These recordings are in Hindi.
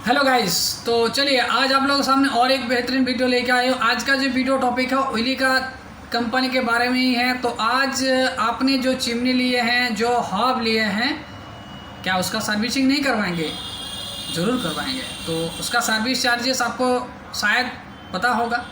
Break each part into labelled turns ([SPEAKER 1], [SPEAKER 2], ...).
[SPEAKER 1] हेलो गाइस, तो चलिए आज आप लोगों के सामने और एक बेहतरीन वीडियो लेके आए हूँ। आज का जो वीडियो टॉपिक है ओलिका कंपनी के बारे में ही है। तो आज आपने जो चिमनी लिए हैं, जो हॉब लिए हैं, क्या उसका सर्विसिंग नहीं करवाएंगे? ज़रूर करवाएंगे। तो उसका सर्विस चार्जेस आपको शायद पता होगा,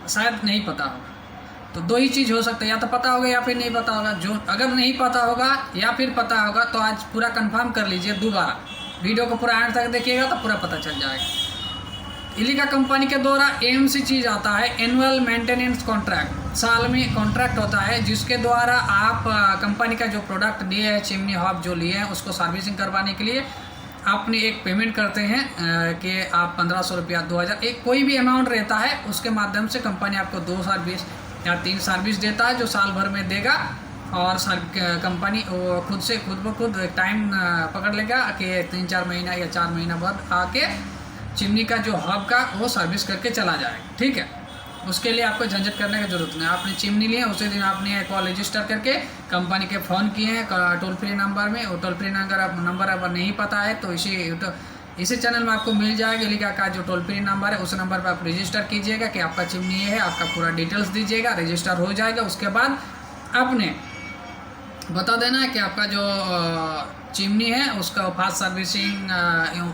[SPEAKER 1] शायद नहीं पता होगा। तो दो ही चीज़ हो सकता है, या तो पता होगा या फिर नहीं पता होगा। जो अगर नहीं पता होगा या फिर पता होगा तो आज पूरा कंफर्म कर लीजिए। दोबारा वीडियो को पूरा एंड तक देखिएगा तो पूरा पता चल जाएगा। इलिका कंपनी के द्वारा एएमसी चीज़ आता है, एनुअल मेंटेनेंस कॉन्ट्रैक्ट। साल में कॉन्ट्रैक्ट होता है जिसके द्वारा आप कंपनी का जो प्रोडक्ट लिए हैं, चिमनी हॉब जो लिए हैं, उसको सर्विसिंग करवाने के लिए आपने एक पेमेंट करते हैं कि आप 1500 रुपया 2000 एक कोई भी अमाउंट रहता है, उसके माध्यम से कंपनी आपको 2 सर्विस या 3 सर्विस देता है जो साल भर में देगा। और कंपनी वो खुद से खुद ब खुद टाइम पकड़ लेगा कि 3-4 महीना या 4 महीना बाद आके चिमनी का जो हब का वो सर्विस करके चला जाएगा। ठीक है, उसके लिए आपको झंझट करने की ज़रूरत नहीं। आपने चिमनी लिए, उसी दिन आपने कॉल रजिस्टर करके कंपनी के फ़ोन किए हैं टोल फ्री नंबर में। वो टोल फ्री नंबर अगर नहीं पता है तो इसी चैनल में आपको मिल जाएगा। इलिका का जो टोल फ्री नंबर है उस नंबर पर आप रजिस्टर कीजिएगा कि आपका चिमनी है, आपका पूरा डिटेल्स दीजिएगा, रजिस्टर हो जाएगा। उसके बाद आपने बता देना है कि आपका जो चिमनी है उसका fast servicing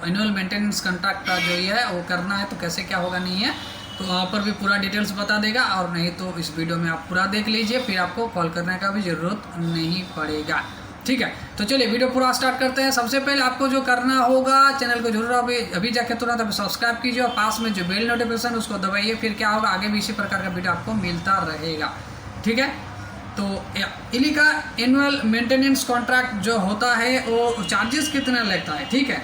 [SPEAKER 1] annual maintenance contract का जो ये है वो करना है। तो कैसे क्या होगा नहीं है तो वहाँ पर भी पूरा डिटेल्स बता देगा, और नहीं तो इस वीडियो में आप पूरा देख लीजिए, फिर आपको कॉल करने का भी ज़रूरत नहीं पड़ेगा। ठीक है, तो चलिए वीडियो पूरा स्टार्ट करते हैं। सबसे पहले आपको जो करना होगा, चैनल को जरूर अभी जाके तुरंत अभी सब्सक्राइब कीजिए और पास में जो बेल नोटिफिकेशन उसको दबाइए। फिर क्या होगा, आगे भी इसी प्रकार का वीडियो आपको मिलता रहेगा। ठीक है, तो इलिका एनुअल मेंटेनेंस कॉन्ट्रैक्ट जो होता है वो चार्जेस कितना लगता है, ठीक है,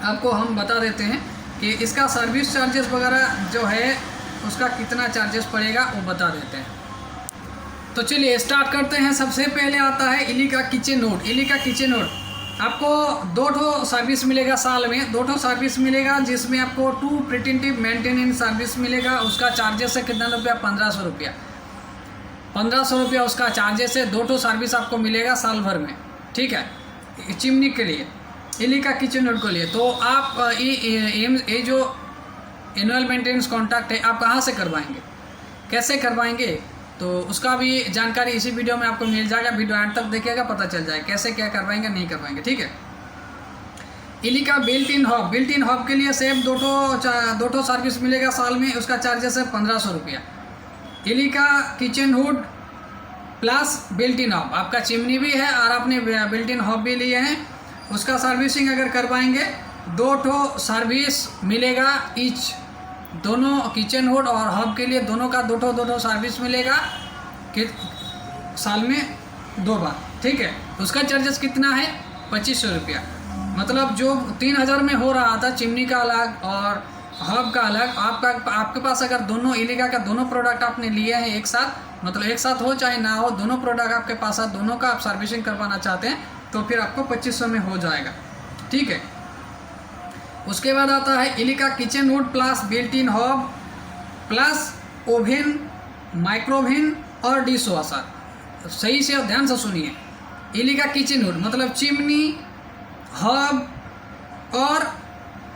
[SPEAKER 1] आपको हम बता देते हैं कि इसका सर्विस चार्जेस वगैरह जो है उसका कितना चार्जेस पड़ेगा वो बता देते हैं। तो चलिए स्टार्ट करते हैं। सबसे पहले आता है Elica kitchen hood. Ilika kitchen hood आपको 2 सर्विस मिलेगा साल में, 2 सर्विस मिलेगा, जिसमें आपको 2 प्रिवेंटिव मेंटेनेंस सर्विस मिलेगा। उसका चार्जेस है कितना रुपया, 1500 रुपया। 1500 रुपया उसका चार्जेस है। 2 सर्विस आपको मिलेगा साल भर में। ठीक है, चिमनी के लिए, इलिका किचन हुड के लिए। तो आप ये जो एनुअल मेंटेनेंस कॉन्ट्रैक्ट है आप कहाँ से करवाएंगे, कैसे करवाएंगे, तो उसका भी जानकारी इसी वीडियो में आपको मिल जाएगा। वीडियो एंड तक देखिएगा, पता चल जाएगा कैसे क्या करवाएंगे नहीं करवाएंगे। ठीक है, Elica built in hob. Built in hob के लिए सेम 2 सर्विस मिलेगा साल में, उसका चार्जेस है 1500 रुपया। Elica kitchen hood plus built in hob, आपका चिमनी भी है और आपने बिल्ट इन हॉब भी लिए हैं, उसका सर्विसिंग अगर करवाएंगे 2 सर्विस मिलेगा ईच। दोनों किचन हुड और हॉब के लिए दोनों का 2 सर्विस मिलेगा कि साल में 2 बार। ठीक है, उसका चार्जेस कितना है, 2500 रुपया। मतलब जो 3000 में हो रहा था चिमनी का अलग और हब का अलग, आपके पास अगर दोनों इलिका का दोनों प्रोडक्ट आपने लिए हैं एक साथ, मतलब एक साथ हो चाहे ना हो, दोनों प्रोडक्ट आपके पास है, दोनों का आप सर्विसिंग करवाना चाहते हैं तो फिर आपको 2500 में हो जाएगा। ठीक है, उसके बाद आता है Elica kitchen hood plus built in hob plus oven, microwave और डिश वॉशर। सही से ध्यान से सुनिए, इलिका किचन हुड मतलब चिमनी, हब और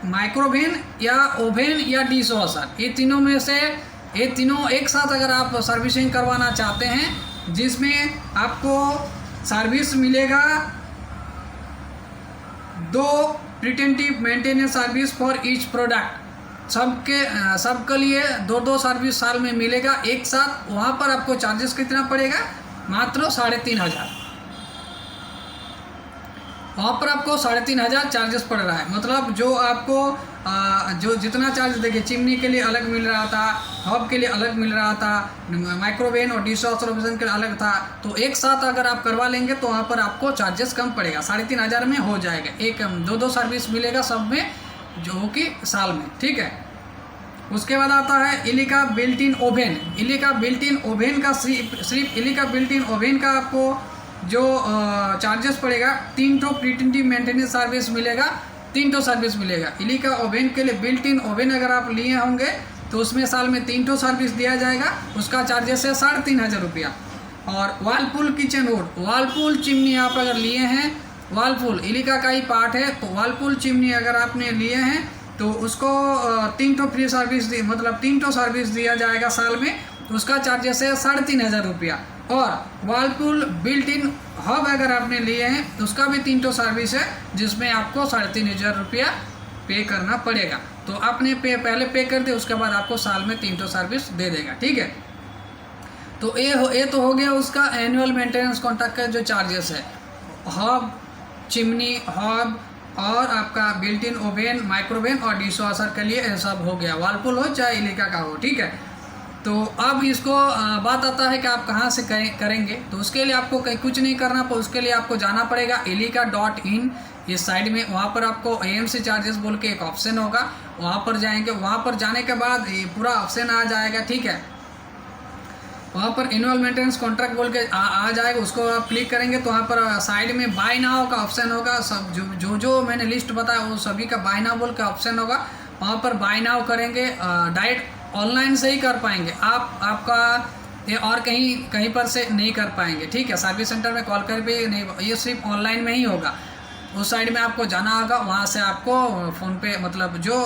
[SPEAKER 1] माइक्रोवेन या ओवन या डिश वॉशर, ये तीनों में से ये तीनों एक साथ अगर आप सर्विसिंग करवाना चाहते हैं, जिसमें आपको सर्विस मिलेगा 2 preventive maintenance service for each product, सबके लिए 2 सर्विस साल में मिलेगा एक साथ। वहाँ पर आपको चार्जेस कितना पड़ेगा, मात्र 3500। वहाँ पर आपको 3500 चार्जेस पड़ रहा है। मतलब जो आपको जो जितना चार्ज देखिए, चिमनी के लिए अलग मिल रहा था, हब के लिए अलग मिल रहा था, माइक्रोवेन और डिश वॉशर के लिए अलग था, तो एक साथ अगर आप करवा लेंगे तो वहाँ पर आपको चार्जेस कम पड़ेगा, 3500 में हो जाएगा। एक 2 सर्विस मिलेगा सब में, जो कि साल में। ठीक है, उसके बाद आता है Elica built in oven. Elica built in oven का सिर्फ इलिका बिल्ट इन ओवन का आपको जो चार्जेस पड़ेगा, 3 प्रिवेंटिव मेंटेनेंस सर्विस मिलेगा, 3 सर्विस मिलेगा। इलिका ओवन के लिए बिल्ट इन ओवन अगर आप लिए होंगे तो उसमें साल में 3 सर्विस दिया जाएगा, उसका चार्जेस है 3500 रुपया। और वालपुल किचन हुड, वालपुल चिमनी आप अगर लिए हैं वालपुल इलिका का ही पार्ट है। तो वालपुल चिमनी अगर आपने लिए हैं तो उसको 3 ठो फ्री सर्विस मतलब 3 ठो सर्विस दिया जाएगा साल में। तो उसका चार्जेस है 3,500 रुपया। और वालपुल बिल्ट इन हब अगर आपने लिए हैं तो उसका भी 3 ठो सर्विस है, जिसमें आपको 3,500 रुपया पे करना पड़ेगा। तो आपने पहले पे कर दे, उसके बाद आपको साल में 3 ठो सर्विस दे देगा, ठीक है। तो ये तो हो गया उसका एनुअल मेंटेनेंस कॉन्ट्रैक्ट का जो चार्जेस है। हब चिमनी हब और आपका बिल्ट इन ओवन माइक्रोवेव और डिशवॉशर के लिए ये सब हो गया, वालपुल हो चाहे इलिका का हो, ठीक है। तो अब इसको बात आता है कि आप कहाँ से करेंगे। तो उसके लिए आपको कहीं कुछ नहीं करना, पर उसके लिए आपको जाना पड़ेगा elica.in इस साइड में। वहाँ पर आपको AMC चार्जेस बोल के एक ऑप्शन होगा, वहाँ पर जाएंगे। वहाँ पर जाने के बाद ये पूरा ऑप्शन आ जाएगा, ठीक है। वहाँ पर एनुअल मेंटेनेंस कॉन्ट्रैक्ट बोल के आ जाएगा, उसको आप क्लिक करेंगे तो वहाँ पर साइड में बाय नाउ का ऑप्शन होगा। सब जो मैंने लिस्ट बताया वो सभी का बाय नाउ बोल के ऑप्शन होगा। वहाँ पर बाय नाउ करेंगे, डायरेक्ट ऑनलाइन से ही कर पाएंगे आपका ये, और कहीं पर से नहीं कर पाएंगे, ठीक है। सर्विस सेंटर में कॉल कर भी नहीं, ये सिर्फ ऑनलाइन में ही होगा। उस साइड में आपको जाना होगा, वहाँ से आपको फ़ोन पे मतलब जो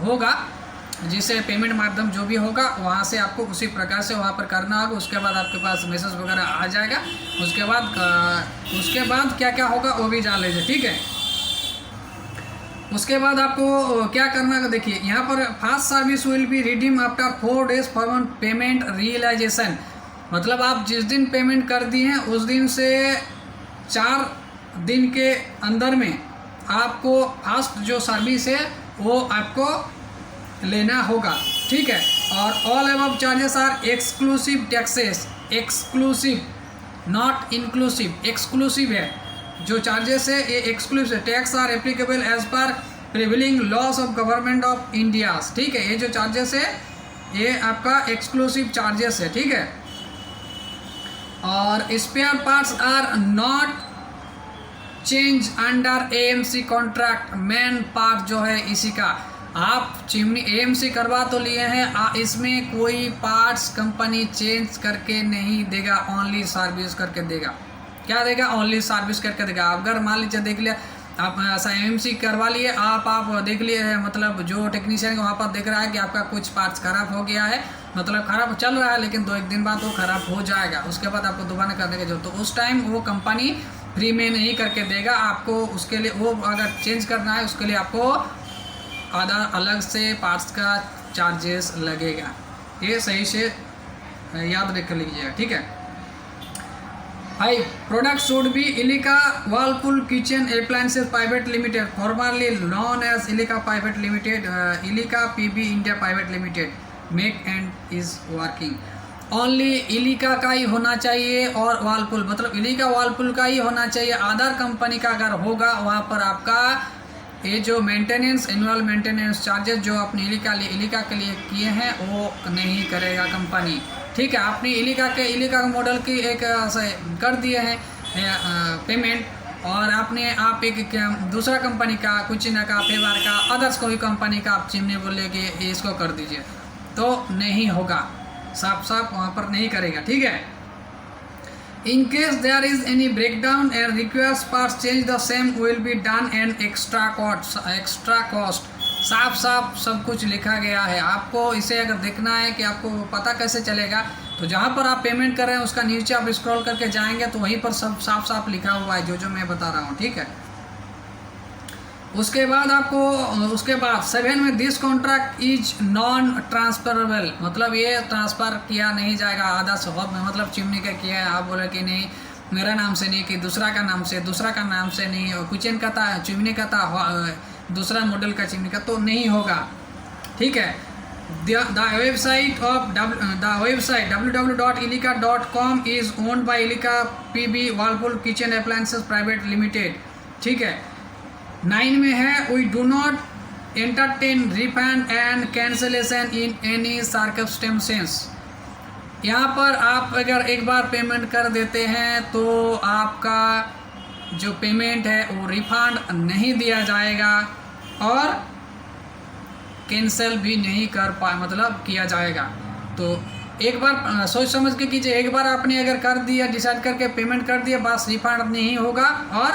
[SPEAKER 1] होगा जिससे पेमेंट माध्यम जो भी होगा वहाँ से आपको उसी प्रकार से वहाँ पर करना होगा। उसके बाद आपके पास मैसेज वगैरह आ जाएगा। उसके बाद क्या क्या होगा वो भी जान लीजिए, ठीक है। उसके बाद आपको क्या करना है, देखिए यहाँ पर fast service will be redeem after 4 days for payment realisation. मतलब आप जिस दिन पेमेंट कर दिए हैं उस दिन से 4 दिन के अंदर में आपको फास्ट जो सर्विस है वो आपको लेना होगा, ठीक है। और all above charges are exclusive taxes, exclusive not inclusive, exclusive है जो चार्जेस है ये exclusive. Tax are applicable as per prevailing laws of government of India, ठीक है। ये जो चार्जेस है ये आपका एक्सक्लूसिव चार्जेस है, ठीक है। और spare parts are not change under AMC contract. Main part जो है इसी का, आप चिमनी AMC करवा तो लिए हैं, इसमें कोई पार्ट्स कंपनी चेंज करके नहीं देगा, ओनली सर्विस करके देगा। क्या देगा? ओनली सर्विस करके देगा। अगर मान लीजिए देख लिया आप ऐसा AMC करवा लिए, आप देख लिए मतलब जो टेक्नीशियन वहाँ पर देख रहा है कि आपका कुछ पार्ट्स ख़राब हो गया है, मतलब ख़राब चल रहा है लेकिन 2-1 दिन बाद वो ख़राब हो जाएगा, उसके बाद आपको दोबारा करने की जरूरत। तो उस टाइम वो कंपनी फ्री में नहीं करके देगा आपको। उसके लिए वो अगर चेंज करना है उसके लिए आपको आधा अलग से पार्ट्स का चार्जेस लगेगा। ये सही से याद रख लीजिएगा, ठीक है भाई। Product should be Elica Whirlpool kitchen appliances private limited, formerly known as Elica private limited, Elica PB India private limited, make and is working. Only Elica का ही होना चाहिए और वर्लपुल मतलब इलिका वर्लपुल का ही होना चाहिए। अदर कंपनी का अगर होगा वहाँ पर आपका ये जो मेंटेनेंस एनुअल मेंटेनेंस चार्जेस जो आपने इलिका के लिए किए हैं वो नहीं करेगा कंपनी, ठीक है। आपने इलिका मॉडल की एक कर दिए हैं पेमेंट, और आप एक दूसरा कंपनी का कुचिना का फेवर का अदर्स कोई कंपनी का आप चिमनी बोले कि इसको कर दीजिए तो नहीं होगा, साफ वहाँ पर नहीं करेगा, ठीक है। In case there is any breakdown and requires parts change, the same will be done and extra cost। साफ सब कुछ लिखा गया है। आपको इसे अगर देखना है कि आपको पता कैसे चलेगा, तो जहाँ पर आप पेमेंट कर रहे हैं उसका नीचे आप स्क्रॉल करके जाएंगे तो वहीं पर सब साफ लिखा हुआ है जो मैं बता रहा हूँ, ठीक है। उसके बाद 7 में this contract is non transferable, मतलब ये ट्रांसफ़र किया नहीं जाएगा। आधा स्वभाव में मतलब चिमनी का किया है, आप बोले कि नहीं मेरा नाम से नहीं कि दूसरा का नाम से नहीं, किचन का था चिमनी का था दूसरा मॉडल का चिमनी का, तो नहीं होगा, ठीक है। The website www.elica.com is owned by Elica PB Whirlpool kitchen appliances private limited, ठीक है। 9 में है we do not entertain refund and cancellation in any circumstances. यहाँ पर आप अगर एक बार पेमेंट कर देते हैं तो आपका जो पेमेंट है वो रिफंड नहीं दिया जाएगा और कैंसिल भी नहीं मतलब किया जाएगा। तो एक बार सोच समझ के कीजिए, एक बार आपने अगर कर दिया डिसाइड करके पेमेंट कर दिया बस रिफंड नहीं होगा और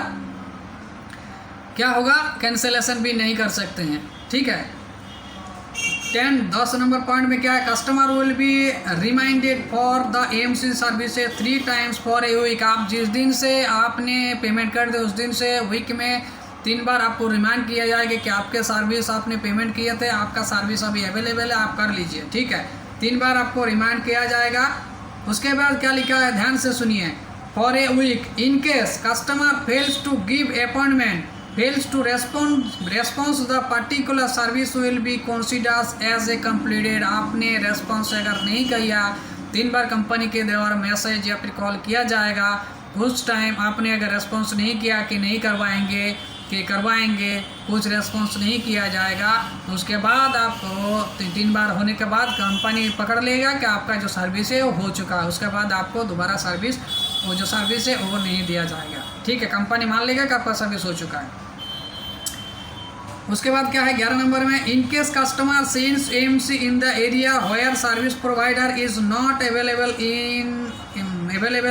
[SPEAKER 1] क्या होगा, कैंसिलेशन भी नहीं कर सकते हैं। ठीक है। 10 नंबर पॉइंट में क्या है, customer will be reminded for the AMC services 3 times for a week. आप जिस दिन से आपने पेमेंट कर दे उस दिन से वीक में 3 बार आपको रिमाइंड किया जाएगा कि आपके सर्विस आपने पेमेंट किए थे, आपका सर्विस अभी अवेलेबल है, आप कर लीजिए। ठीक है, 3 बार आपको रिमाइंड किया जाएगा। उसके बाद क्या लिखा है, ध्यान से सुनिए, for a week in case customer fails to give appointment, fails to response the particular service will be considered as a completed। आपने रेस्पॉन्स अगर नहीं किया, 3 बार कंपनी के द्वारा मैसेज या फिर कॉल किया जाएगा, उस टाइम आपने अगर रेस्पॉन्स नहीं किया कि नहीं करवाएंगे कि करवाएंगे, कुछ रेस्पॉन्स नहीं किया जाएगा, उसके बाद आपको 3 बार होने के बाद कंपनी पकड़ लेगा कि आपका जो सर्विस है वो हो चुका है। उसके बाद आपको दोबारा सर्विस, वो जो सर्विस है वो नहीं दिया जाएगा। ठीक है, कंपनी मान लेगा कि आपका सर्विस हो चुका है। उसके बाद क्या है 11 नंबर में, इन केस कस्टमर सीन्स AMC in the area where service provider is not available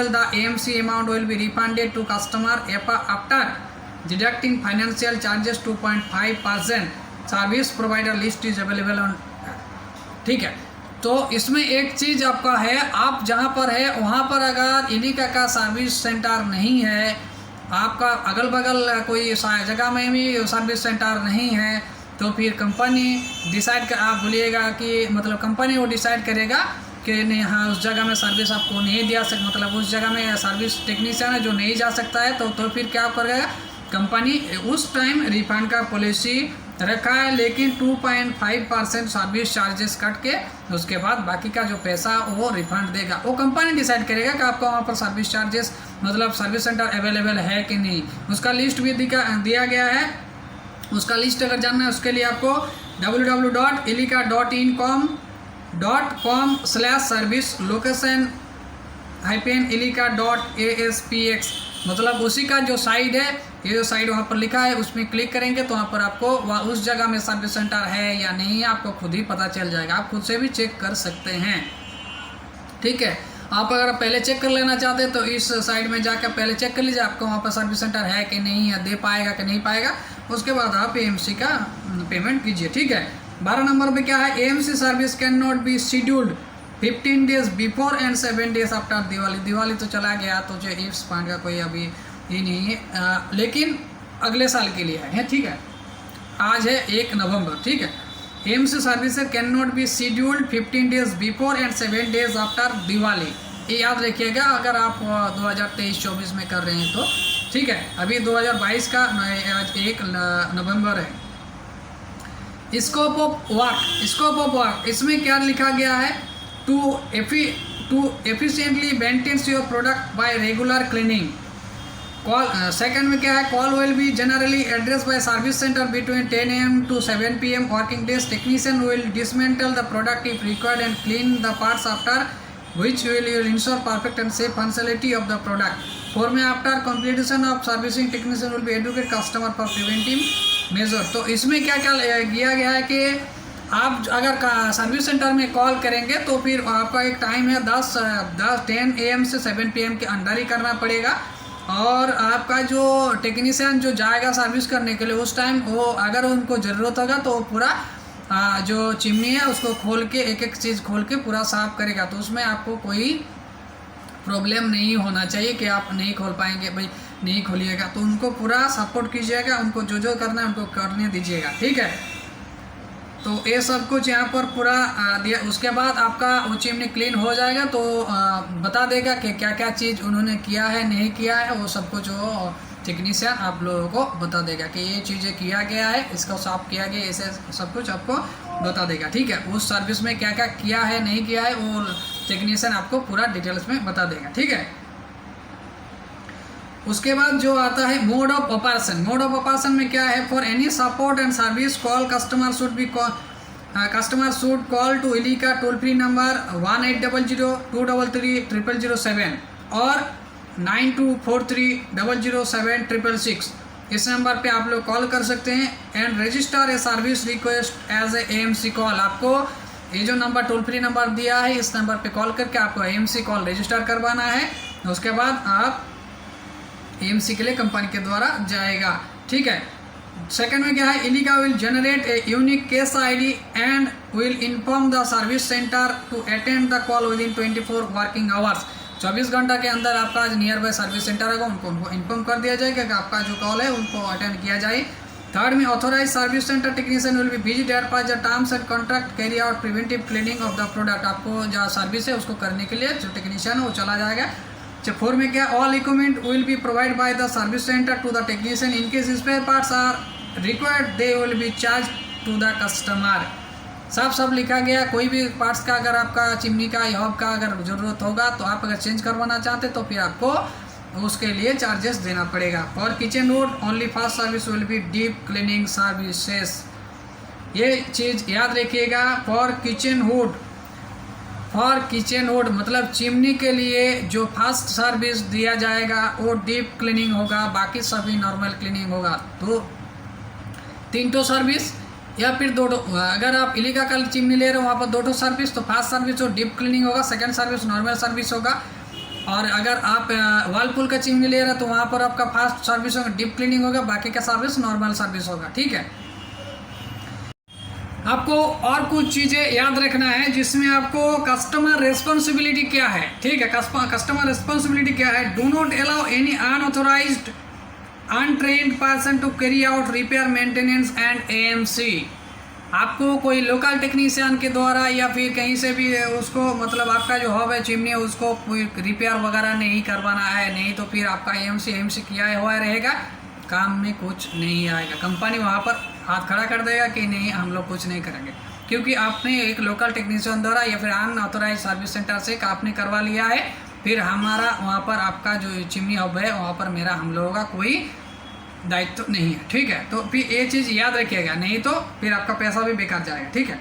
[SPEAKER 1] the AMC amount will be refunded to customer after deducting financial charges 2.5%। Service provider list is available on. ठीक है, तो इसमें एक चीज़ आपका है, आप जहाँ पर है वहाँ पर अगर इलिका का सर्विस सेंटर नहीं है, आपका अगल बगल कोई जगह में भी सर्विस सेंटर नहीं है, तो फिर कंपनी डिसाइड कर, आप बोलिएगा कि मतलब कंपनी वो डिसाइड करेगा कि नहीं, हाँ उस जगह में सर्विस आपको नहीं दिया सकता, मतलब उस जगह में सर्विस टेक्नीशियन है जो नहीं जा सकता है, तो फिर क्या करेगा कंपनी, उस टाइम रिफंड का पॉलिसी रखा है, लेकिन 2.5% सर्विस चार्जेस कट के उसके बाद बाकी का जो पैसा वो रिफंड देगा। वो कंपनी डिसाइड करेगा कि आपका वहाँ पर सर्विस चार्जेस मतलब सर्विस सेंटर अवेलेबल है कि नहीं। उसका लिस्ट भी दिया गया है। उसका लिस्ट अगर जानना है उसके लिए आपको www.ilika.in.com/service लोकेशन -ilika.aspx, मतलब उसी का जो साइड है, ये जो साइड वहाँ पर लिखा है उसमें क्लिक करेंगे तो वहाँ पर आपको उस जगह में सर्विस सेंटर है या नहीं आपको खुद ही पता चल जाएगा। आप खुद से भी चेक कर सकते हैं। ठीक है, आप अगर पहले चेक कर लेना चाहते हैं तो इस साइड में जाकर पहले चेक कर लीजिए आपको वहाँ पर सर्विस सेंटर है कि नहीं, या दे पाएगा कि नहीं पाएगा। उसके बाद आप AMC का पेमेंट कीजिए। ठीक है, 12 नंबर पे क्या है, AMC service can not be scheduled 15 days before and 7 days after Diwali. Diwali तो चला गया, तो जो इस पॉइंट का कोई अभी ये नहीं है, लेकिन अगले साल के लिए है। ठीक है, आज है 1 नवंबर। ठीक है, AMC service can not be scheduled 15 days before and 7 days after Diwali. ये याद रखिएगा अगर आप 2023-24 में कर रहे हैं तो। ठीक है, अभी 2022 का आज 1 नवंबर है। स्कोप ऑफ वर्क, इसमें क्या लिखा गया है, to efficiently maintains your product by regular cleaning. Call second में क्या है, call will be generally address by service centre between 10 AM to 7 PM working days. Technician will dismantle the product if required and clean the parts after which will ensure perfect and safe functionality of the product. 4 में after completion of servicing technician will be educate customer for preventive measure। तो इसमें क्या क्या किया गया है कि आप अगर सर्विस सेंटर में कॉल करेंगे तो फिर आपका एक टाइम है 10 AM से 7 PM के अंदर ही करना पड़ेगा। और आपका जो टेक्नीशियन जो जाएगा सर्विस करने के लिए उस टाइम वो अगर उनको ज़रूरत होगा तो पूरा जो चिमनी है उसको खोल के एक एक चीज़ खोल के पूरा साफ करेगा। तो उसमें आपको कोई प्रॉब्लम नहीं होना चाहिए कि आप नहीं खोल पाएंगे, भाई नहीं खोलिएगा। तो उनको पूरा सपोर्ट कीजिएगा, उनको जो जो करना है उनको करने दीजिएगा। ठीक है, तो ये सब कुछ यहाँ पर पूरा दिया। उसके बाद आपका वो चिमनी क्लीन हो जाएगा तो बता देगा कि क्या क्या चीज़ उन्होंने किया है नहीं किया है, वो सब कुछ वो टेक्नीशियन आप लोगों को बता देगा कि ये चीज़ें किया गया है, इसका साफ किया गया, ऐसे सब कुछ आपको बता देगा। ठीक है, उस सर्विस में क्या क्या किया है नहीं किया है वो टेक्नीशियन आपको पूरा डिटेल्स में बता देगा। ठीक है, उसके बाद जो आता है mode of operation. Mode of operation में क्या है, for any support and service call customer should call to Elica toll free number 1800-233-0007 और 9243-007-666। इस नंबर पे आप लोग कॉल कर सकते हैं and register a service request as a AMC call. आपको ये जो नंबर टोल फ्री नंबर दिया है इस नंबर पे कॉल करके आपको AMC कॉल रजिस्टर करवाना है। उसके बाद आप AMC के लिए कंपनी के द्वारा जाएगा। ठीक है, सेकंड में क्या है, Elica will generate a unique case ID and will inform the service centre to attend the call within 24 working hours. 24 घंटा के अंदर आपका जो नियर बाय सर्विस सेंटर होगा उनको इन्फॉर्म कर दिया जाएगा कि आपका जो कॉल है उनको अटेंड किया जाए। थर्ड में authorise service centre technician will be visit at pass the terms and contract carry out preventive cleaning of the product. आपको जो सर्विस है उसको करने के लिए जो टेक्नीशियन है वो चला जाएगा। फोर में क्या, all equipment will be provide by the service centre to the technician in case spare parts are required they will be charge to the customer. सब लिखा गया। कोई भी पार्ट्स का अगर आपका चिमनी का या हॉब का अगर ज़रूरत होगा तो आप अगर चेंज करवाना चाहते तो फिर आपको उसके लिए चार्जेस देना पड़ेगा। For kitchen would only fast service will B deep cleaning services. ये चीज़ याद रखिएगा। फॉर किचन वुड मतलब चिमनी के लिए जो फास्ट सर्विस दिया जाएगा वो डीप क्लीनिंग होगा, बाकी सभी नॉर्मल क्लीनिंग होगा। तो 3 सर्विस या फिर 2। अगर आप इलिका का चिमनी ले रहे हो वहाँ पर 2 सर्विस, तो फास्ट सर्विस जो डीप क्लीनिंग होगा, सेकंड सर्विस नॉर्मल सर्विस होगा। और अगर आप वर्लपूल का चिमनी ले रहे हो तो वहाँ पर आपका फास्ट सर्विस होगा, डीप क्लीनिंग होगा, बाकी का सर्विस नॉर्मल सर्विस होगा। ठीक है। आपको और कुछ चीज़ें याद रखना है जिसमें आपको कस्टमर रिस्पॉन्सिबिलिटी क्या है। ठीक है, कस्टमर रिस्पॉन्सिबिलिटी क्या है। Do not allow any unauthorised untrained person to carry out repair maintenance and AMC। आपको कोई लोकल टेक्नीशियन के द्वारा या फिर कहीं से भी उसको मतलब आपका जो हॉब है चिमनी उसको कोई रिपेयर वगैरह नहीं करवाना है, नहीं तो फिर आपका AMC किया हुआ रहेगा, काम में कुछ नहीं आएगा। कंपनी वहाँ पर हाथ खड़ा कर देगा कि नहीं हम लोग कुछ नहीं करेंगे, क्योंकि आपने एक लोकल टेक्नीशियन द्वारा या फिर अनऑथोराइज सर्विस सेंटर से आपने करवा लिया है। फिर हमारा वहाँ पर आपका जो चिमनी हब है वहाँ पर हम लोगों का कोई दायित्व नहीं है। ठीक है, तो फिर ये चीज़ याद रखिएगा, नहीं तो फिर आपका पैसा भी बेकार जाएगा। ठीक है।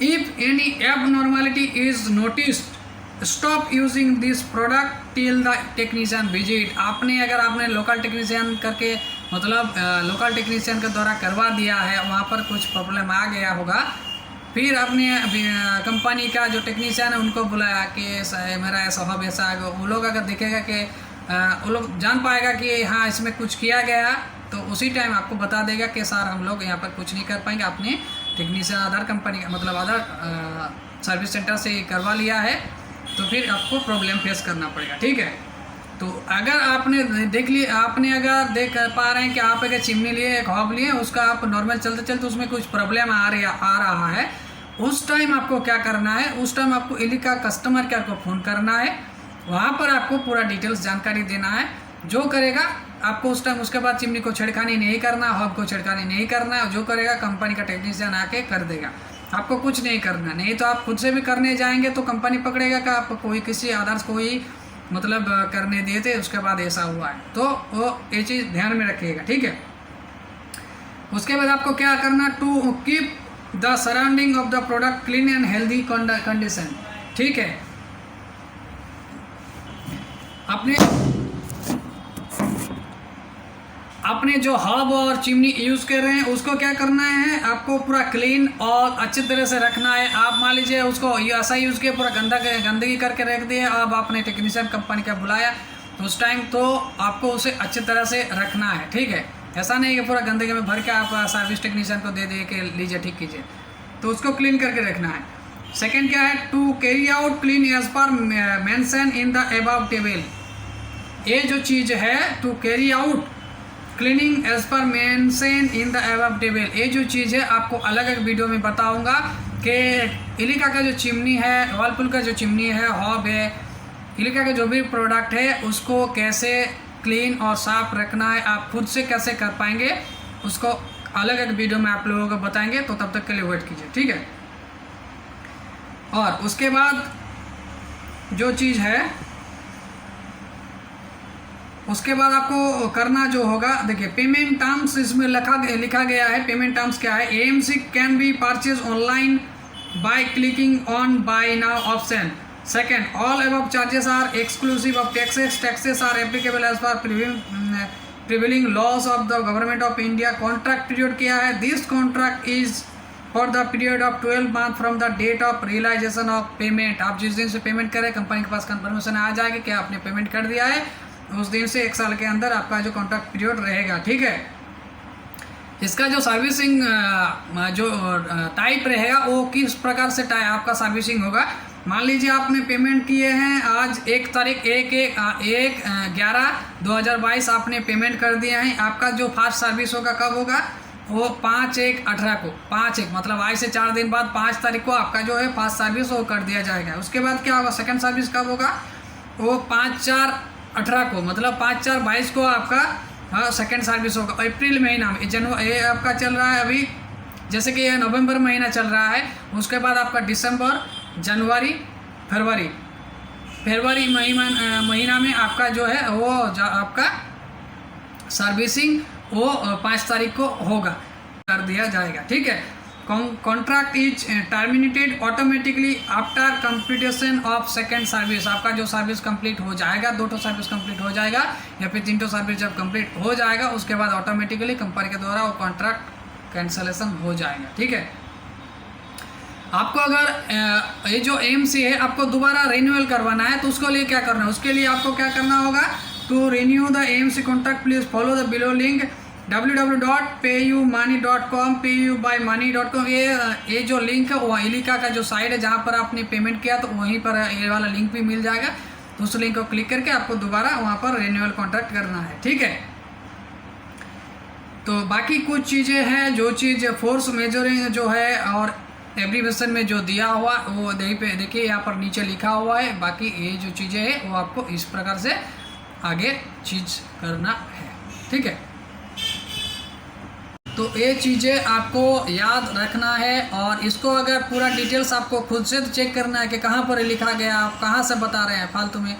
[SPEAKER 1] If any abnormality is noticed stop using this product till the technician visit. आपने लोकल टेक्नीशियन करके मतलब लोकल टेक्नीशियन के द्वारा करवा दिया है, वहाँ पर कुछ प्रॉब्लम आ गया होगा, फिर अपने कंपनी का जो टेक्नीशियन है उनको बुलाया कि मेरा ऐसा हब ऐसा है। वो लोग अगर देखेगा कि वो लोग जान पाएगा कि हाँ इसमें कुछ किया गया, तो उसी टाइम आपको बता देगा कि सर हम लोग यहाँ पर कुछ नहीं कर पाएंगे, आपने टेक्नीशियन अदर कंपनी का मतलब अदर सर्विस सेंटर से करवा लिया है, तो फिर आपको प्रॉब्लम फेस करना पड़ेगा। ठीक है। तो अगर आपने देख पा रहे हैं कि आप अगर चिमनी लिए एक हॉब लिए उसका आप नॉर्मल चलते चलते उसमें कुछ प्रॉब्लम आ रहा है, उस टाइम आपको क्या करना है, उस टाइम आपको इलिका कस्टमर केयर को फ़ोन करना है, वहाँ पर आपको पूरा डिटेल्स जानकारी देना है। जो करेगा आपको उस टाइम उसके बाद चिमनी को छेड़खानी नहीं करना, हब को छेड़खानी नहीं करना है। जो करेगा कंपनी का टेक्नीशियन आके कर देगा, आपको कुछ नहीं करना। नहीं तो आप खुद से भी करने जाएंगे तो कंपनी पकड़ेगा कि आप किसी आदर्श कोई मतलब करने दिए थे, उसके बाद ऐसा हुआ है, तो वो ये चीज़ ध्यान में रखिएगा। ठीक है। उसके बाद आपको क्या करना, to keep the surrounding of the product clean and healthy condition. ठीक है। अपने जो हब और चिमनी यूज़ कर रहे हैं उसको क्या करना है, आपको पूरा क्लीन और अच्छी तरह से रखना है। आप मान लीजिए उसको ऐसा यूज़ किया पूरा गंदगी करके रख दिया, अब आपने टेक्नीशियन कंपनी का बुलाया तो उस टाइम तो आपको उसे अच्छी तरह से रखना है। ठीक है। ऐसा नहीं कि पूरा गंदगी में भर के आप सर्विस टेक्नीशियन को दे के लीजिए ठीक कीजिए, तो उसको क्लीन करके रखना है। सेकेंड क्या है, to carry out clean as per mention in the above table. ये जो चीज़ है to carry out cleaning as per mention in the above table, ये जो चीज़ है आपको अलग अलग वीडियो में बताऊंगा कि इलिका का जो चिमनी है, वर्लपूल का जो चिमनी है, हॉब है, इलिका का जो भी प्रोडक्ट है उसको कैसे क्लीन और साफ रखना है, आप खुद से कैसे कर पाएंगे, उसको अलग अलग वीडियो में आप लोगों को बताएंगे। तो तब तक के लिए वेट कीजिए। ठीक है। और उसके बाद जो चीज़ है उसके बाद आपको करना जो होगा, देखिए पेमेंट टर्म्स इसमें लिखा गया है। पेमेंट टर्म्स क्या है, AMC can be purchase online by clicking on buy now option. Second, all above charges are exclusive of taxes are applicable as per prevailing laws of the government of India. Contract period क्या है, this contract is for the period of 12 month from the date of realisation of payment. आप जिस दिन से पेमेंट करें कंपनी के पास कंफर्मेशन आ जाएगी कि आपने पेमेंट कर दिया है, उस दिन से 1 साल के अंदर आपका जो कॉन्ट्रैक्ट पीरियड रहेगा। ठीक है। इसका जो सर्विसिंग जो टाइप रहेगा वो किस प्रकार से आपका सर्विसिंग होगा। मान लीजिए आपने पेमेंट किए हैं आज 1/11/2022 आपने पेमेंट कर दिया है। आपका जो फास्ट सर्विस होगा कब होगा, वो 5/1/18 को, 5/1 मतलब आज से 4 दिन बाद 5 तारीख को आपका जो है फास्ट सर्विस वो कर दिया जाएगा। उसके बाद क्या होगा, सेकंड सर्विस कब होगा, वो 5/4/18 को मतलब 5/4/22 को आपका सेकंड सर्विस होगा। अप्रैल महीना में ये आपका चल रहा है अभी, जैसे कि ये नवंबर महीना चल रहा है। उसके बाद आपका दिसंबर, जनवरी, फरवरी महीना में आपका जो है वो आपका सर्विसिंग वो 5 तारीख को होगा, कर दिया जाएगा। ठीक है। Contract is terminated automatically after completion of second service. आपका जो सर्विस कंप्लीट हो जाएगा, 2 सर्विस कंप्लीट हो जाएगा या फिर 3 सर्विस जब कंप्लीट हो जाएगा उसके बाद ऑटोमेटिकली कंपनी के द्वारा वो कॉन्ट्रैक्ट कैंसलेशन हो जाएगा। ठीक है। आपको अगर ये जो AMC है आपको दोबारा रिन्यूअल करवाना है तो उसके लिए क्या करना है, उसके लिए आपको क्या करना होगा, to renew the AMC contract please follow the below link www.payumoney.com payubymoney.com। ये जो लिंक है वो इलिका का जो साइट है जहाँ पर आपने पेमेंट किया तो वहीं पर ये वाला लिंक भी मिल जाएगा। तो उस लिंक को क्लिक करके आपको दोबारा वहाँ पर रिन्यूअल कॉन्ट्रैक्ट करना है। ठीक है। तो बाकी कुछ चीज़ें हैं, जो चीज़ फोर्स मेजरिंग जो है और एब्रीवेशन में जो दिया हुआ वो देखिए यहाँ पर नीचे लिखा हुआ है। बाकी ये जो चीज़ें हैं वो आपको इस प्रकार से आगे चीज़ करना है। ठीक है। तो ये चीज़ें आपको याद रखना है और इसको अगर पूरा डिटेल्स आपको खुद से चेक करना है कि कहाँ पर लिखा गया, आप कहाँ से बता रहे हैं फालतू में,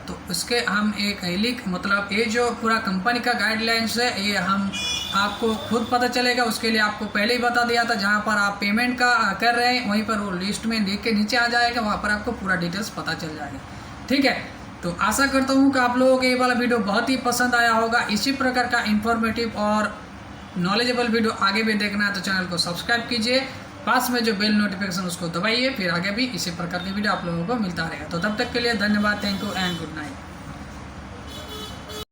[SPEAKER 1] तो इसके हम एक मतलब ये जो पूरा कंपनी का गाइडलाइंस है ये हम आपको खुद पता चलेगा। उसके लिए आपको पहले ही बता दिया था, जहाँ पर आप पेमेंट का कर रहे हैं वहीं पर वो लिस्ट में देख के नीचे आ जाएगा, वहाँ पर आपको पूरा डिटेल्स पता चल जाएगा। ठीक है। तो आशा करता हूँ कि आप लोगों को ये वाला वीडियो बहुत ही पसंद आया होगा। इसी प्रकार का इन्फॉर्मेटिव और नॉलेजेबल वीडियो आगे भी देखना है तो चैनल को सब्सक्राइब कीजिए, पास में जो बेल नोटिफिकेशन उसको दबाइए, फिर आगे भी इसी प्रकार की वीडियो आप लोगों को मिलता रहेगा। तो तब तक के लिए धन्यवाद, thank you and good night.